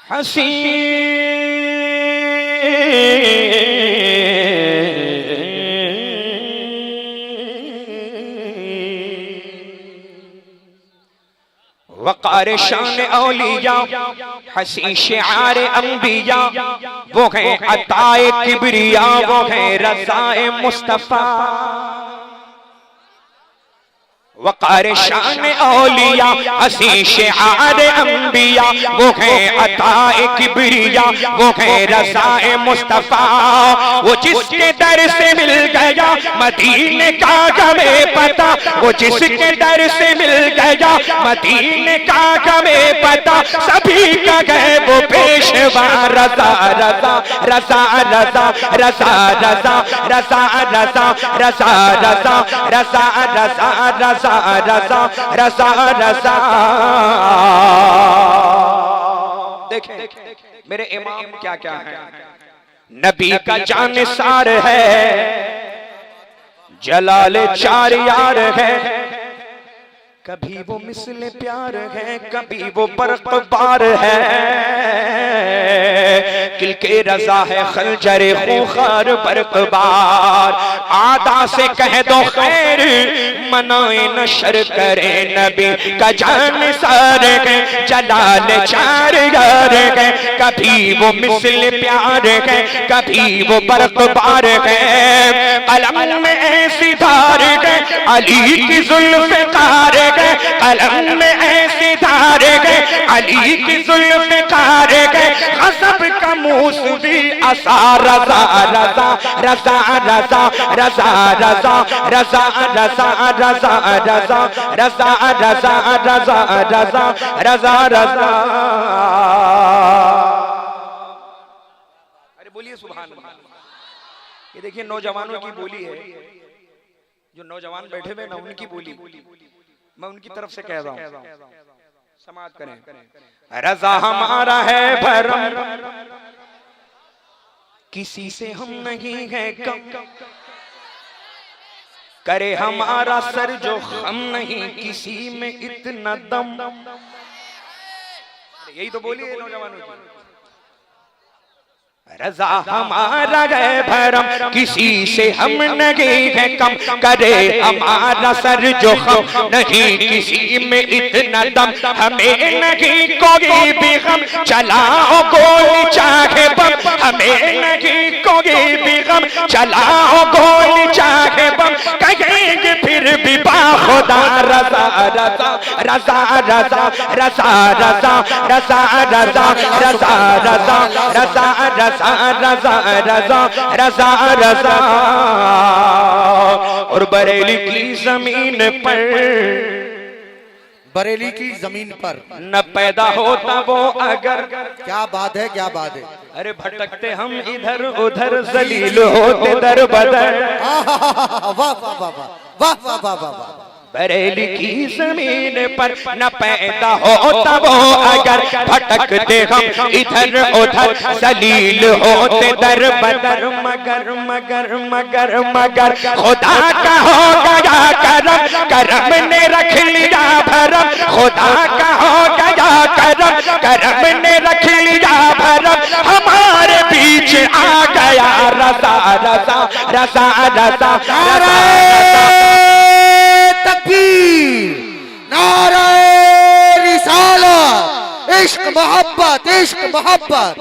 हसी वक़ार शान औलिया, हसी शिआर अंबिया, वो है अताए किबरिया, वो है रज़ाए मुस्तफा। वक़ार शान औलिया, हसी शिआर अंबिया, वो है अताए किबरिया, वो है रज़ाए मुस्तफा। वो जिसके दर से मिल गया मदीने का हमें पता, वो जिसके दर से मिल गया मदीने का हमें पता, सभी का गए वो पेशवा। रज़ा रज़ा रज़ा रज़ा रज़ा रज़ा रज़ा रज़ा रज़ा रज़ा रज़ा रज़ा रज़ा रज़ा रज़ा रज़ा। देखें मेरे इमाम क्या क्या है। नबी का जानिसार है, जलाल चार यार है, कभी वो मिसले प्यार है, कभी वो बरक़ बार है। किलके रज़ा है खलजरे खूखार बरक़ बार, आदा से कह दो खैर मनाए नशर करे। नबी का जानिसार है, जलाल चार यार है, कभी वो मिसले प्यार है, कभी वो बरक़ बार है। कलम में ऐसी धार है, अली की ज़ुल्फ़िकार है, कलम में ऐसी धार है, अली की ज़ुल्फ़िकार है। गज़ब का मूसवी असा, रज़ा रज़ा रज़ा रज़ा रज़ा रज़ा रज़ा रज़ा रज़ा रज़ा रज़ा रज़ा रज़ा रज़ा रज़ा रज़ा। अरे बोलिए सुभान अल्लाह। ये देखिए नौजवानों की बोली है, जो नौजवान बैठे हुए ना उनकी बोली, मैं उनकी तरफ से कह रहा हूं, समाज करें। रज़ा हमारा है भरम, किसी से हम नहीं है कम, करे हमारा सर जो हम नहीं किसी में इतना दम। यही तो बोलिए नौजवानों की। रज़ा हमारा है भरम, किसी से हम नहीं है कम, करे हमारा सर जो हम नहीं किसी में इतना दम। हमें नहीं कोई भी हम, चलाओ गोली चाहे बम, हमें नहीं कोई भी हम, चलाओ गोली चाहे बम, कहेंगे फिर भी बाखुदा। रज़ा रज़ा रज़ा रज़ा रज़ा रज़ा रज़ा रज़ा रज़ा रज़ा रज़ा रज़ा रज़ा रज़ा रज़ा रज़ा। और बरेली की जमीन पर, बरेली की जमीन पर न पैदा होता वो अगर। क्या बात है, क्या बात है। अरे भटकते हम इधर उधर, जलील होते दर बदर। वाह वाह वाह वाह वाह वाह वाह वाह। बरेली की जमीन पर न पैदा होता वो अगर, भटकते हम इधर उधर, जलील होते दर बदर। मगर मगर मगर मगर खुदा का हो गया करम, करम ने रख लिया भरम, खुदा का हो गया करम, करम ने रख लिया भरम, हमारे बीच आ गया। रज़ा रज़ा रज़ा रज़ा तकबीर, नारे रिसालत, इश्क मोहब्बत, इश्क मोहब्बत,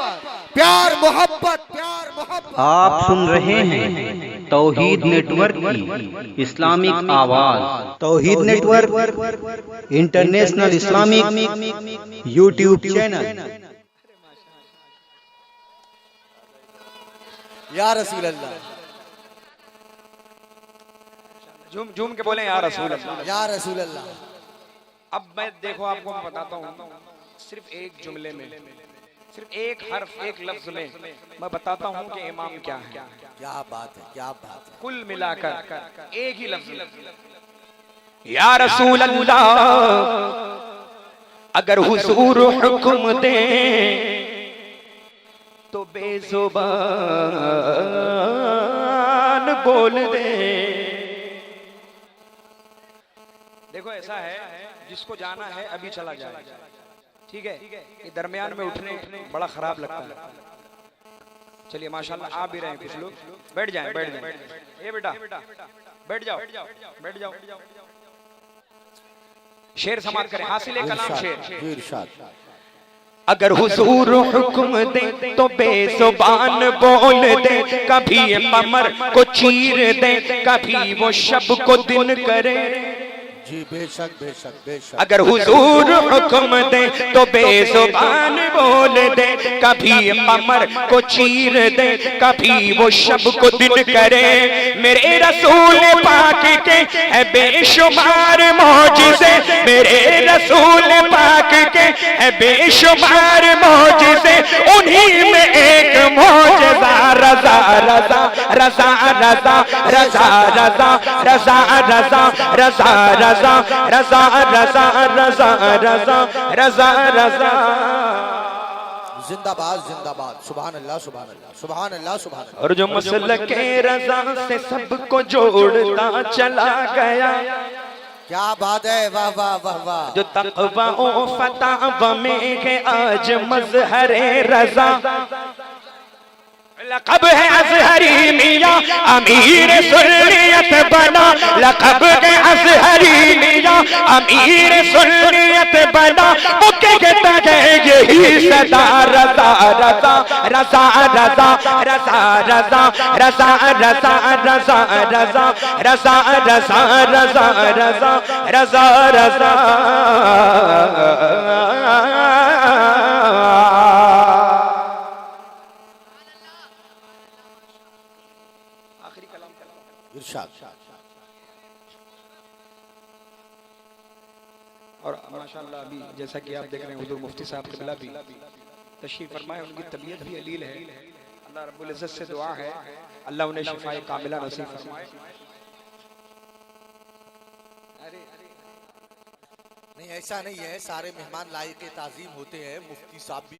प्यार मोहब्बत, प्यार मोहब्बत। आप सुन रहे हैं तौहीद नेटवर्क की इस्लामिक आवाज। Tauheed network international Islamic YouTube channel. या रसूल अल्लाह, झूम झूम के बोले या रसूल अल्लाह, या रसूल अल्लाह। अब मैं देखो आपको मैं बताता हूँ, सिर्फ एक जुमले में, सिर्फ एक हर्फ, एक लफ्ज में मैं बताता हूँ कि इमाम क्या है। क्या बात है, क्या बात है। कुल मिलाकर एक ही लफ्ज, या रसूल अल्लाह। अगर हुजूर हुक्म दे तो बेजुबान बोल दे। देखो ऐसा है, जिसको जाना है अभी चला जाए, ठीक है, ये दरमियान में उठने बड़ा खराब लगता है। चलिए माशाल्लाह आ भी रहे हैं कुछ लोग। बैठ जाएं, बैठ जाएं। ये बेटा बैठ जाओ, बैठ जाओ। शेर समाप्त करें, हासिल कलाम शेर। अगर हुजूर हुक्म दे तो बेजुबान बोल दे, कभी कमर को चीर दे, कभी वो शब को दिन करे। जी बेशक बेशक बेशक। अगर हुजूर हुक्म दे तो बेजुबान बोल दे, कभी कमर को चीर दे, कभी वो शब को दिन करे। मेरे रसूल पाक के है बेशुमार मौजिज़े, मेरे रसूल पाक के है बेशुमार मौजिज़े, उन्हीं में एक मौजिज़ा रज़ा रज़ा रज़ा रज़ा रज़ा रज़ा रज़ा रज़ा रज़ा रज़ा रज़ा रज़ा रज़ा रज़ा रज़ा रज़ा। जिंदाबाद जिंदाबाद, सुभान अल्लाह सुभान अल्लाह सुभान अल्लाह सुभान अल्लाह। और जो मसलके रज़ा से सबको जोड़ता चला गया, क्या बात है, वाह वाह वाह वाह। जो तक़वा ओ फतावा में है आज मज़हरे रज़ा, लक़ब है अज़हरी मियाँ अमीर सुन्नियत बना, लक़ब है अज़हरी मियाँ अमीर सुन्नियत बना। वो कहता है यही सदा रज़ा रज़ा रज़ा रज़ा रज़ा रज़ा रज़ा रज़ा रज़ा रज़ा रज़ा रज़ा रज़ा रज़ा रज़ा रज़ा। और माशाअल्लाह अभी जैसा कि आप देख रहे हैं हुजूर मुफ्ती साहब क़िबला भी तशरीफ फरमाए, उनकी तबीयत भी अलील है। अल्लाह रब्बुल इज़्ज़त से दुआ है अल्लाह उन्हें शिफाए कामिला नसीब फरमाए। नहीं ऐसा नहीं है, सारे मेहमान लायक ताज़ीम होते हैं, मुफ्ती साहब भी